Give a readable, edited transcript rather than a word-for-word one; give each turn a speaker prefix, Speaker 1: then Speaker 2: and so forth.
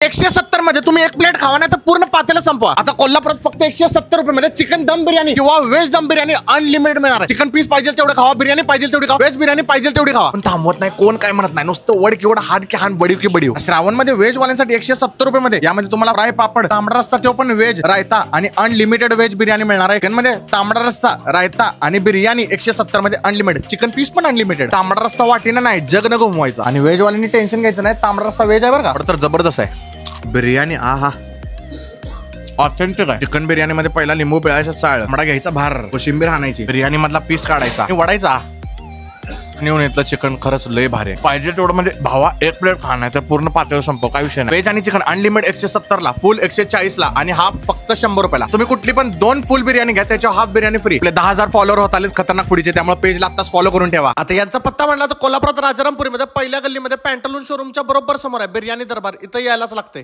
Speaker 1: 170 मध्ये तुम्ही एक प्लेट खावा नाही तर पूर्ण पातेलं संपवा. आता कोल्हापुरात फक्त 170 रुपये मध्ये चिकन दम बिर्याणी किंवा व्हेज दम बिर्याणी अनलिमिटेड मिळणार आहे. चिकन पीस पाहिजे तेवढं खावा, बिर्याणी पाहिजे तेवढी खावा, व्हेज बिर्याणी पाहिजे तेवढी खावा. पण थांबवत नाही, कोण काय म्हणत नाही, नुसतं वड किंवा हाड की हान बडीव की बडीव. श्रावण मध्ये व्हेज वाल्यांसाठी 170 रुपये मध्ये यामध्ये तुम्हाला फ्राय पापड, तांबडा रस्सा तो पण व्हेज, रायता आणि अनलिमिटेड व्हेज बिर्याणी मिळणार आहे. चिकन मध्ये तांबडा रस्सा, रायता आणि बिर्याणी 170 मध्ये अनलिमिटेड. चिकन पीस पण अनलिमिटेड. तांबडा रस्सा वाटीनं नाही, जग न घुमवायचा. आणि व्हेज वाल्यांनी टेन्शन घ्यायचं नाही, तांबडा रस्सा व्हेज आहे बरं का, तर जबरदस्त आहे. बिर्याणी आहा ऑथेंटिक आहे. चिकन बिर्याणी मध्ये पहिला लिंबू पिळायचा, चाळ मडा घ्यायचा, भार कोशिंबीर हाणायची, बिर्याणी मधला पीस काढायचा आणि वडायचा. नेऊन येतलं चिकन खरंच लय भारी आहे. पाहिजे तेवढं म्हणजे भावा एक प्लेट खाणार तर पूर्ण पातळ संपव, काय विषय नाही. व्हेज आणि चिकन अनलिमिटेड 170 ला, फुल 140 ला आणि हाफ फक्त 100 रुपयाला. तुम्ही कुठली पण 2 फुल बिर्याणी घ्या, त्याच्या हाफ बिर्याणी फ्री. आपले 10,000 फॉलोअर होत आले खतरनाक फुडीचे, त्यामुळे पेजला आत्ताच फॉलो करून ठेवा. आता यांचा पत्ता म्हणला तर कोल्हापुरात राजारामपुरी मध्ये पहिल्या गल्लीमध्ये पॅन्टलून शोरूमच्या बरोबर समोर आहे बिर्याणी दरबार. इथं यायलाच लागते.